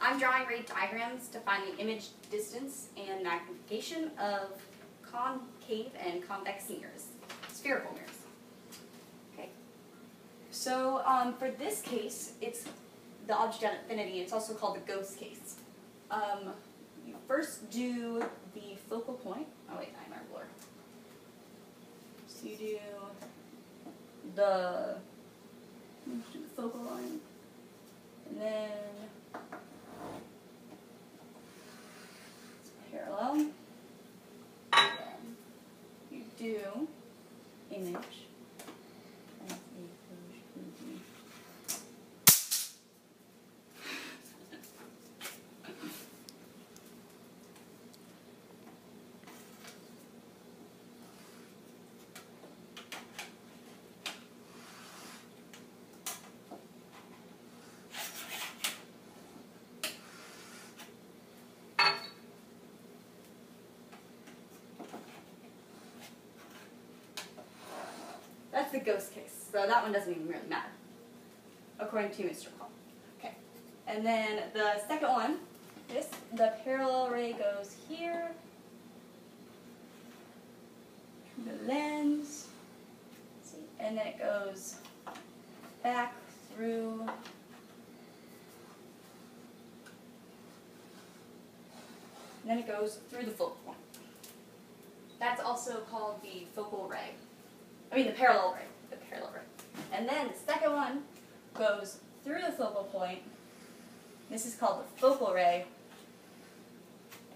I'm drawing ray diagrams to find the image distance and magnification of concave and convex mirrors, spherical mirrors. Okay. So for this case, it's the object at infinity. It's also called the ghost case. You first do the focal point. Oh wait, I'm our blur. So you do the focal line, and then it's parallel. And then you do image. That's the ghost case, so that one doesn't even really matter, according to Mr. Hall. Okay, and then the second one, the parallel ray goes here, to the lens, see, and then it goes back through, and then it goes through the focal point. That's also called the focal ray. The parallel ray, And then the second one goes through the focal point. This is called the focal ray.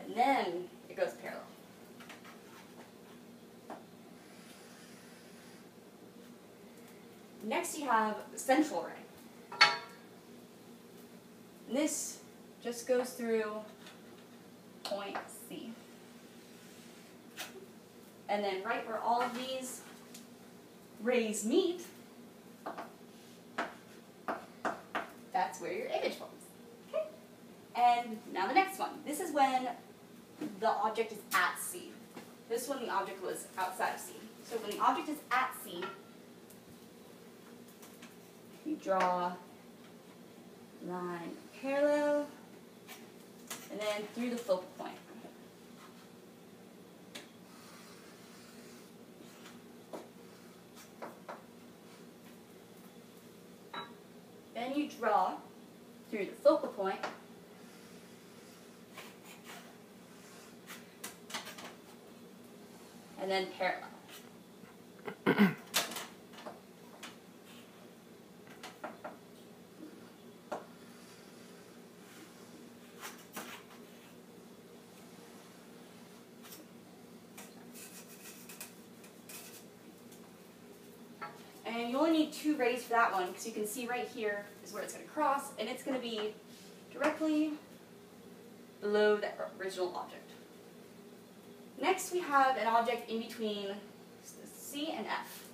And then it goes parallel. Next you have the central ray. And this just goes through point C. And then right where all of these rays meet, that's where your image forms. Okay. And now the next one. This is when the object is at C. This one the object was outside of C. So when the object is at C, you draw line parallel, and then through the focal point. Then you draw through the focal point, and then parallel. And you only need 2 rays for that one, because you can see right here is where it's going to cross, and it's going to be directly below the original object. Next we have an object in between C and F.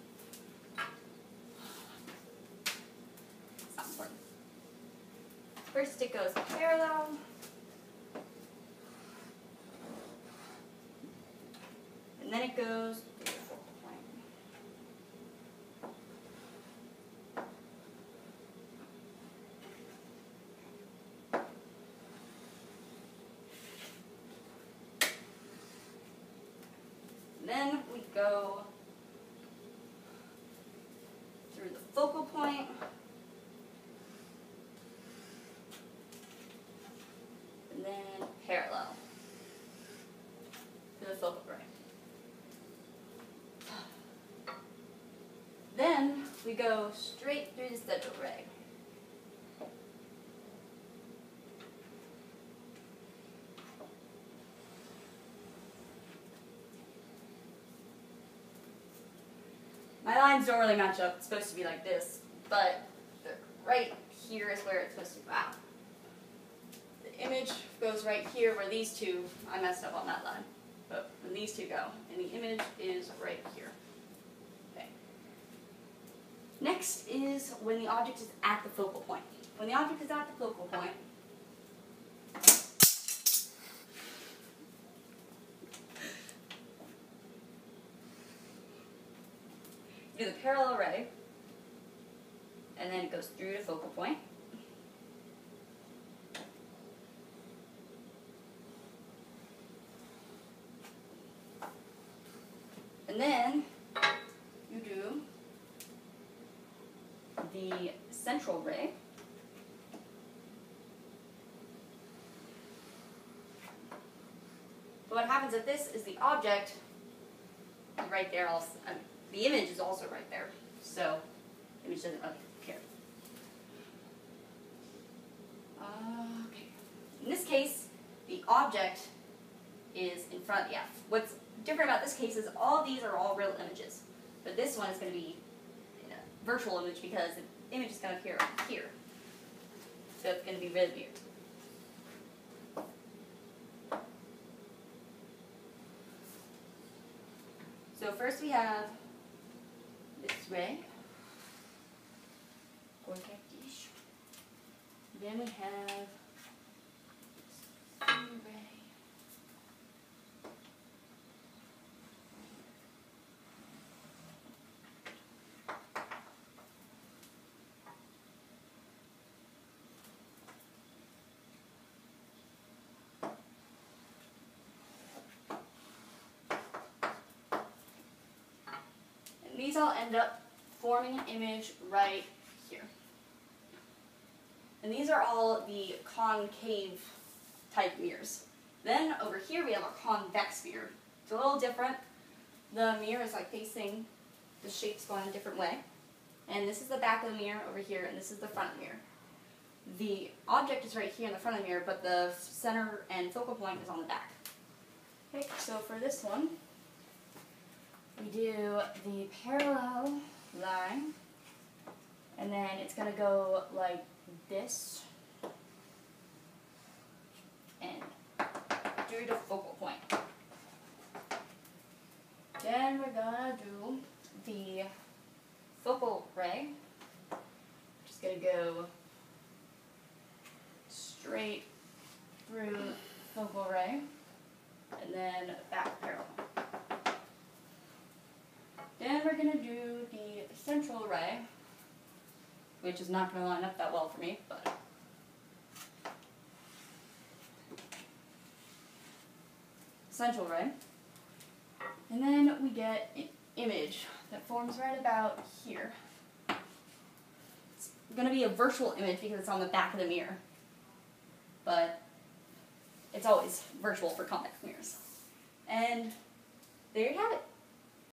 It's not important. First it goes parallel, and then it goes through the focal point. Then we go through the focal point, and then parallel to the focal ray. Then we go straight through the central ray. My lines don't really match up. It's supposed to be like this, but right here is where it's supposed to be. Wow. The image goes right here where these two, I messed up on that line, but when these two go, and the image is right here. Okay. Next is when the object is at the focal point. When the object is at the focal point, do the parallel ray, and then it goes through the focal point, And then you do the central ray. But what happens at this is the object is right there. Also, the image is also right there. So the image doesn't really appear. Okay. In this case, the object is in front. Yeah. What's different about this case is all these are all real images, but this one is going to be a virtual image because the image is going to appear here. So it's going to be really weird. So first we have this ray, then we have this ray. These all end up forming an image right here. And these are all the concave type mirrors. Then over here we have a convex mirror. It's a little different. The mirror is like facing, the shape's going a different way. And this is the back of the mirror over here, and this is the front of the mirror. The object is right here in the front of the mirror, but the center and focal point is on the back. Okay, so for this one, we do the parallel line, and then it's going to go like this, and do the focal point. Then we're going to do the focal ray, which is going to go straight through focal ray, and then back parallel. Then we're going to do the central ray, which is not going to line up that well for me, but central ray. And then we get an image that forms right about here. It's going to be a virtual image because it's on the back of the mirror, but it's always virtual for convex mirrors. And there you have it.